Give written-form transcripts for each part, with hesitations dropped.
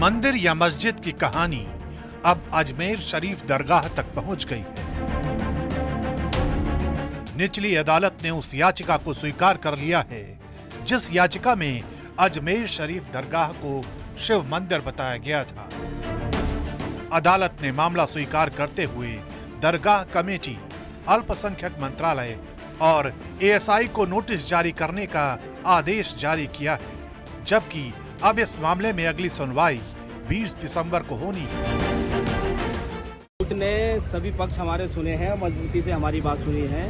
मंदिर या मस्जिद की कहानी अब अजमेर शरीफ दरगाह तक पहुंच गई है। निचली अदालत ने उस याचिका को स्वीकार कर लिया है जिस याचिका में अजमेर शरीफ दरगाह को शिव मंदिर बताया गया था। अदालत ने मामला स्वीकार करते हुए दरगाह कमेटी, अल्पसंख्यक मंत्रालय और एएसआई को नोटिस जारी करने का आदेश जारी किया है, जबकि अब इस मामले में अगली सुनवाई 20 दिसंबर को होनी है। कोर्ट ने सभी पक्ष हमारे सुने हैं, मजबूती से हमारी बात सुनी है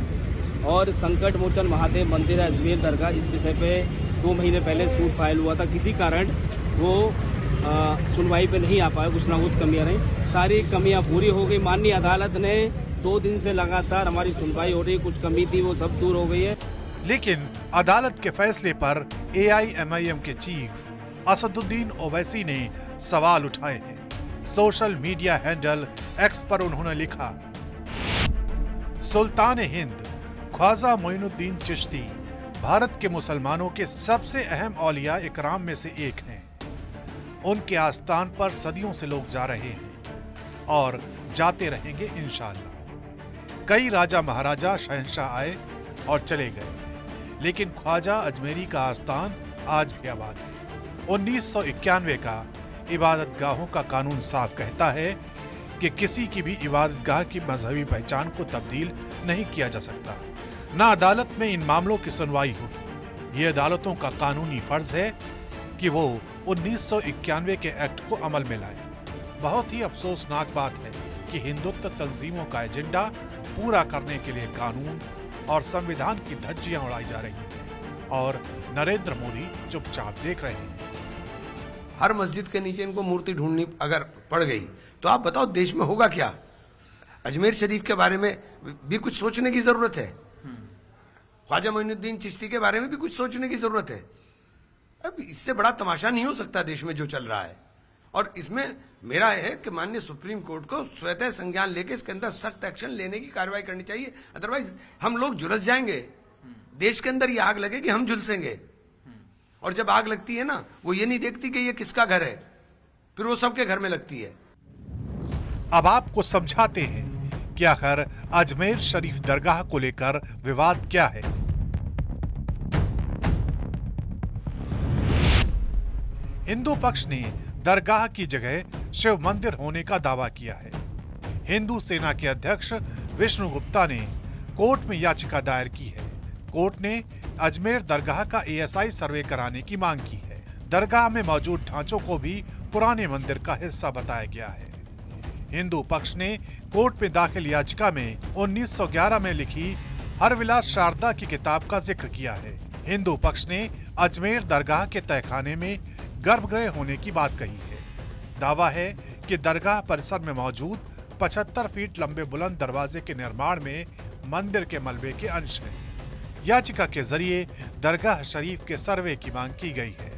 और संकट मोचन महादेव मंदिर अजमेर दरगाह इस विषय पे 2 महीने पहले सूट फाइल हुआ था। किसी कारण वो सुनवाई पे नहीं आ पाया, कुछ ना कुछ कमियां रही, सारी कमियां पूरी हो गई। माननीय अदालत ने 2 दिन से लगातार हमारी सुनवाई हो रही, कुछ कमी थी वो सब दूर हो गई है। लेकिन अदालत के फैसले पर एआईएमआईएम के चीफ असदुद्दीन ओवैसी ने सवाल उठाए हैं। सोशल मीडिया हैंडल एक्स पर उन्होंने लिखा, सुल्तान हिंद ख्वाजा मोइनुद्दीन चिश्ती भारत के मुसलमानों के सबसे अहम औलिया इकराम में से एक हैं। उनके आस्थान पर सदियों से लोग जा रहे हैं और जाते रहेंगे इंशाअल्लाह। कई राजा महाराजा शहंशाह आए और चले गए, लेकिन ख्वाजा अजमेरी का आस्थान आज भी आबाद है। 1991 का इबादत गाहों का कानून साफ कहता है कि किसी की भी इबादत गाह की मजहबी पहचान को तब्दील नहीं किया जा सकता। न अदालत में इन मामलों की सुनवाई होगी। ये अदालतों का कानूनी फर्ज है कि वो 1991 के एक्ट को अमल में लाए। बहुत ही अफसोसनाक बात है कि हिंदुत्व तंजीमों का एजेंडा पूरा करने के लिए कानून और संविधान की धज्जियां उड़ाई जा रही हैं और नरेंद्र मोदी चुपचाप देख रहे हैं। हर मस्जिद के नीचे इनको मूर्ति ढूंढनी अगर पड़ गई तो आप बताओ देश में होगा क्या। अजमेर शरीफ के बारे में भी कुछ सोचने की जरूरत है, ख्वाजा मोइनुद्दीन चिश्ती के बारे में भी कुछ सोचने की जरूरत है। अब इससे बड़ा तमाशा नहीं हो सकता देश में जो चल रहा है। और इसमें मेरा है कि माननीय सुप्रीम कोर्ट को स्वतः संज्ञान लेके इसके अंदर सख्त एक्शन लेने की कार्रवाई करनी चाहिए। अदरवाइज हम लोग झुलस जाएंगे, देश के अंदर ये आग लगे कि हम झुलसेंगे। और जब आग लगती है ना, वो ये नहीं देखती कि ये किसका घर है, फिर वो सबके घर में लगती है। अब आपको समझाते हैं कि आखिर अजमेर शरीफ दरगाह को लेकर विवाद क्या है। हिंदू पक्ष ने दरगाह की जगह शिव मंदिर होने का दावा किया है। हिंदू सेना के अध्यक्ष विष्णु गुप्ता ने कोर्ट में याचिका दायर की है। कोर्ट ने अजमेर दरगाह का एएसआई सर्वे कराने की मांग की है। दरगाह में मौजूद ढांचों को भी पुराने मंदिर का हिस्सा बताया गया है। हिंदू पक्ष ने कोर्ट में दाखिल याचिका में 1911 में लिखी हरविलास शारदा की किताब का जिक्र किया है। हिंदू पक्ष ने अजमेर दरगाह के तहखाने में गर्भगृह होने की बात कही है। दावा है कि दरगाह परिसर में मौजूद 75 फीट लंबे बुलंद दरवाजे के निर्माण में मंदिर के मलबे के अंश हैं। याचिका के जरिए दरगाह शरीफ के सर्वे की मांग की गई है।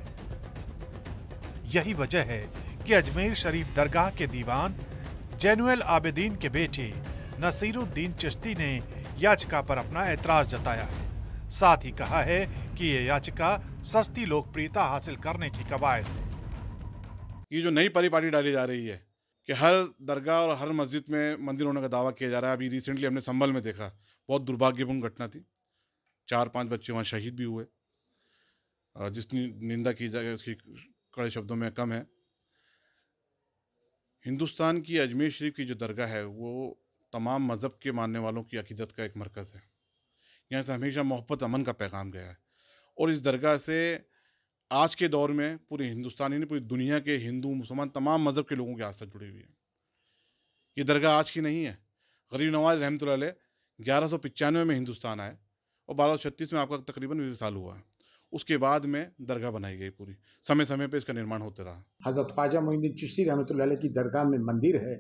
यही वजह है कि अजमेर शरीफ दरगाह के दीवान जैनुल आबिदीन के बेटे नसीरुद्दीन चिश्ती ने याचिका पर अपना ऐतराज जताया है। साथ ही कहा है कि ये याचिका सस्ती लोकप्रियता हासिल करने की कवायद है। ये जो नई परिपाटी डाली जा रही है कि हर दरगाह और हर मस्जिद में मंदिर होने का दावा किया जा रहा है। अभी रिसेंटली हमने संभल में देखा, बहुत दुर्भाग्यपूर्ण घटना थी। 4-5 बच्चे वहाँ शहीद भी हुए। जिसकी निंदा की जाए उसकी कड़े शब्दों में कम है। हिंदुस्तान की अजमेर शरीफ की जो दरगाह है वो तमाम मज़हब के मानने वालों की अकीदत का एक मरकज़ है। यहाँ से हमेशा मोहब्बत अमन का पैगाम गया है और इस दरगाह से आज के दौर में पूरे हिंदुस्तान ही नहीं, पूरी दुनिया के हिंदू मुसलमान तमाम मज़हब के लोगों की आस्था जुड़ी हुई है। ये दरगाह आज की नहीं है। गरीब नवाज रहमतुल्लाह अलैह 1195 में हिंदुस्तान आए और 1236 में आपका तकरीबन 20 साल हुआ। उसके बाद में दरगाह बनाई गई। पूरी समय समय पे इसका निर्माण होते रहा। हज़रत ख्वाजा मोइनुद्दीन चिश्ती रहमतुल्लाह अलैह की दरगाह में मंदिर है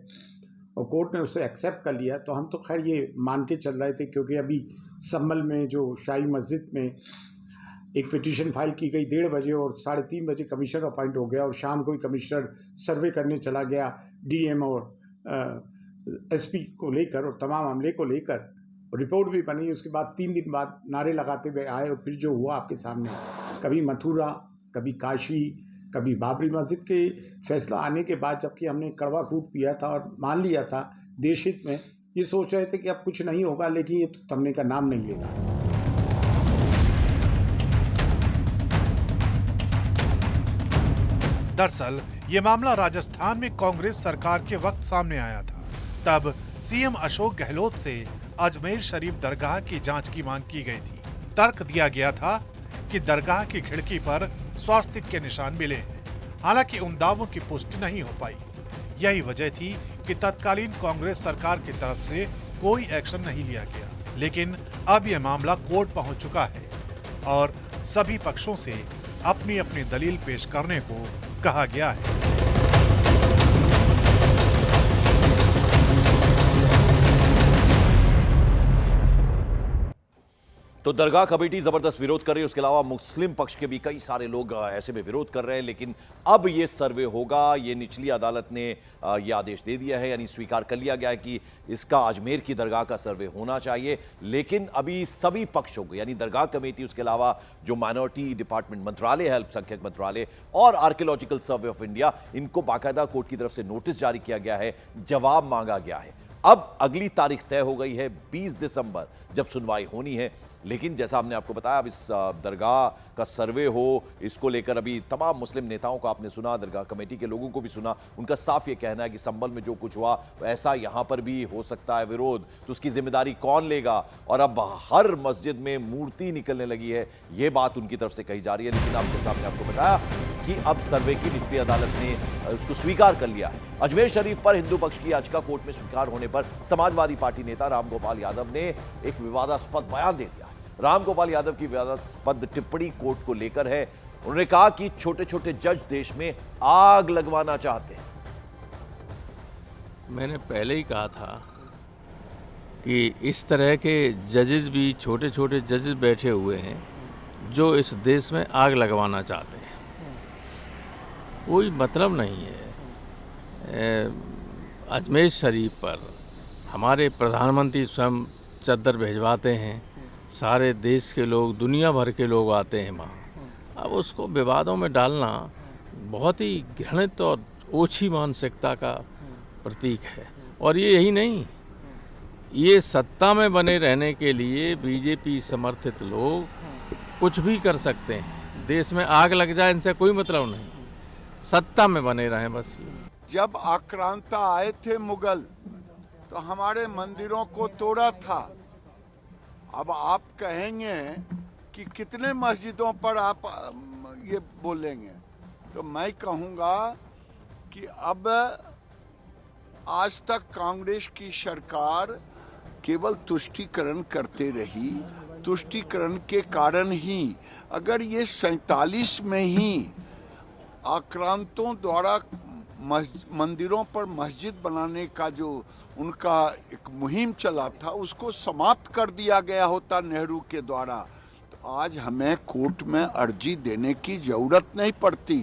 और कोर्ट ने उसे एक्सेप्ट कर लिया, तो हम तो खैर ये मान के चल रहे थे, क्योंकि अभी संभल में जो शाही मस्जिद में एक पिटीशन फाइल की गई 1:30 बजे और 3:30 बजे कमिश्नर अपॉइंट हो गया और शाम को ही कमिश्नर सर्वे करने चला गया डीएम और एसपी को लेकर और तमाम अमले को लेकर। रिपोर्ट भी बनी। उसके बाद 3 दिन बाद नारे लगाते हुए आए और फिर जो हुआ आपके सामने, कभी मथुरा, कभी काशी, कभी बाबरी मस्जिद के फैसला आने के बाद, जबकि हमने कड़वा खूब पिया था और मान लिया था देश हित में, ये सोच रहे थे कि अब कुछ नहीं होगा, लेकिन ये तो थमने का नाम नहीं लेगा। दरअसल ये मामला राजस्थान में कांग्रेस सरकार के वक्त सामने आया था। तब सीएम अशोक गहलोत से अजमेर शरीफ दरगाह की जांच की मांग की गई थी। तर्क दिया गया था कि दरगाह की खिड़की पर स्वास्तिक के निशान मिले हैं। हालांकि उन दावों की पुष्टि नहीं हो पाई। यही वजह थी कि तत्कालीन कांग्रेस सरकार की तरफ से कोई एक्शन नहीं लिया गया। लेकिन अब यह मामला कोर्ट पहुंच चुका है और सभी पक्षों से अपनी अपनी दलील पेश करने को कहा गया है। तो दरगाह कमेटी जबरदस्त विरोध कर रही है। उसके अलावा मुस्लिम पक्ष के भी कई सारे लोग ऐसे में विरोध कर रहे हैं। लेकिन अब ये सर्वे होगा, ये निचली अदालत ने ये आदेश दे दिया है, यानी स्वीकार कर लिया गया है कि इसका अजमेर की दरगाह का सर्वे होना चाहिए। लेकिन अभी सभी पक्षों को, यानी दरगाह कमेटी, उसके अलावा जो माइनॉरिटी डिपार्टमेंट मंत्रालय है, अल्पसंख्यक मंत्रालय और आर्कियोलॉजिकल सर्वे ऑफ इंडिया, इनको बाकायदा कोर्ट की तरफ से नोटिस जारी किया गया है, जवाब मांगा गया है। अब अगली तारीख तय हो गई है 20 दिसंबर, जब सुनवाई होनी है। लेकिन जैसा हमने आपको बताया, अब इस दरगाह का सर्वे हो, इसको लेकर अभी तमाम मुस्लिम नेताओं को आपने सुना, दरगाह कमेटी के लोगों को भी सुना। उनका साफ ये कहना है कि संभल में जो कुछ हुआ ऐसा यहां पर भी हो सकता है विरोध, तो उसकी जिम्मेदारी कौन लेगा। और अब हर मस्जिद में मूर्ति निकलने लगी है, ये बात उनकी तरफ से कही जा रही है। लेकिन आपके सामने आपको बताया कि अब सर्वे की निचली अदालत ने उसको स्वीकार कर लिया है। अजमेर शरीफ पर हिंदू पक्ष की याचिका कोर्ट में स्वीकार होने पर समाजवादी पार्टी नेता रामगोपाल यादव ने एक विवादास्पद बयान दे दिया। रामगोपाल यादव की विवादास्पद टिप्पणी कोर्ट को लेकर है। उन्होंने कहा कि छोटे छोटे जज देश में आग लगवाना चाहते हैं। मैंने पहले ही कहा था कि इस तरह के जजेस भी, छोटे छोटे जजेस बैठे हुए हैं जो इस देश में आग लगवाना चाहते हैं। कोई मतलब नहीं है। अजमेर शरीफ पर हमारे प्रधानमंत्री स्वयं चद्दर भिजवाते हैं, सारे देश के लोग, दुनिया भर के लोग आते हैं वहाँ। अब उसको विवादों में डालना बहुत ही घृणित और ओछी मानसिकता का प्रतीक है। और ये यही नहीं, ये सत्ता में बने रहने के लिए बीजेपी समर्थित लोग कुछ भी कर सकते हैं। देश में आग लग जाए इनसे कोई मतलब नहीं, सत्ता में बने रहें बस। जब आक्रांता आए थे मुगल तो हमारे मंदिरों को तोड़ा था। अब आप कहेंगे कि कितने मस्जिदों पर आप ये बोलेंगे, तो मैं कहूँगा कि अब आज तक कांग्रेस की सरकार केवल तुष्टीकरण करते रही। तुष्टीकरण के कारण ही अगर ये 47 में ही आक्रांतों द्वारा मंदिरों पर मस्जिद बनाने का जो उनका एक मुहिम चला था, उसको समाप्त कर दिया गया होता नेहरू के द्वारा, तो आज हमें कोर्ट में अर्जी देने की जरूरत नहीं पड़ती।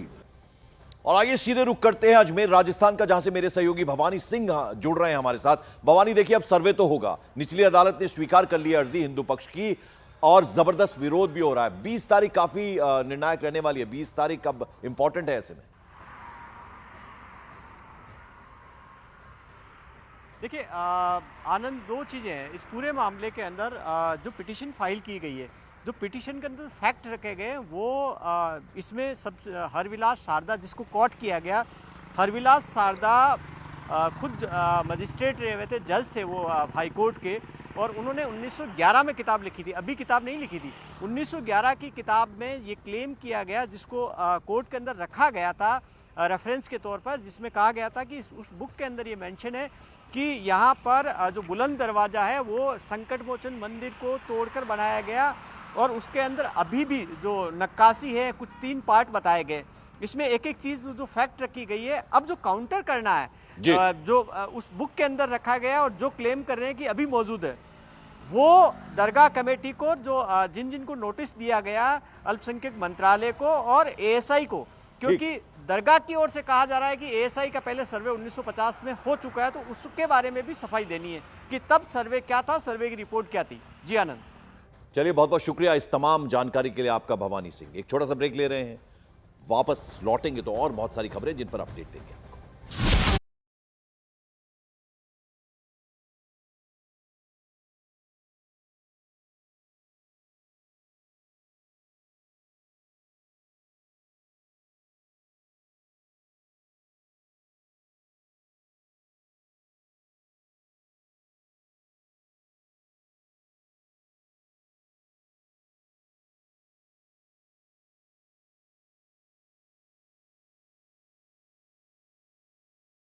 और आइए सीधे रुख करते हैं अजमेर राजस्थान का, जहां से मेरे सहयोगी भवानी सिंह जुड़ रहे हैं हमारे साथ। भवानी, देखिए अब सर्वे तो होगा, निचली अदालत ने स्वीकार कर लिया अर्जी हिंदू पक्ष की और जबरदस्त विरोध भी हो रहा है। 20 तारीख काफी निर्णायक रहने वाली है। 20 तारीख अब इंपॉर्टेंट है ऐसे में। देखिए आनंद, दो चीज़ें हैं इस पूरे मामले के अंदर। जो पिटीशन फाइल की गई है, जो पिटीशन के अंदर फैक्ट रखे गए हैं, वो इसमें सब हरविलास शारदा, जिसको कोर्ट किया गया, हरविलास शारदा खुद मजिस्ट्रेट रहे हुए थे, जज थे वो हाई कोर्ट के, और उन्होंने 1911 में किताब लिखी थी, अभी किताब नहीं लिखी थी। 1911 की किताब में ये क्लेम किया गया, जिसको कोर्ट के अंदर रखा गया था रेफरेंस के तौर पर, जिसमें कहा गया था कि उस बुक के अंदर ये मेंशन है कि यहाँ पर जो बुलंद दरवाज़ा है वो संकट मोचन मंदिर को तोड़कर बनाया गया, और उसके अंदर अभी भी जो नक्काशी है, कुछ 3 पार्ट बताए गए। इसमें एक एक चीज़ जो फैक्ट रखी गई है। अब जो काउंटर करना है, जो उस बुक के अंदर रखा गया और जो क्लेम कर रहे हैं कि अभी मौजूद है, वो दरगाह कमेटी को, जो जिनको नोटिस दिया गया, अल्पसंख्यक मंत्रालय को और एएसआई को, क्योंकि दरगाह की ओर से कहा जा रहा है कि एएसआई का पहले सर्वे 1950 में हो चुका है, तो उसके बारे में भी सफाई देनी है कि तब सर्वे क्या था, सर्वे की रिपोर्ट क्या थी। जी आनंद, चलिए बहुत बहुत शुक्रिया इस तमाम जानकारी के लिए आपका भवानी सिंह। एक छोटा सा ब्रेक ले रहे हैं, वापस लौटेंगे तो और बहुत सारी खबरें जिन पर अपडेट देंगे।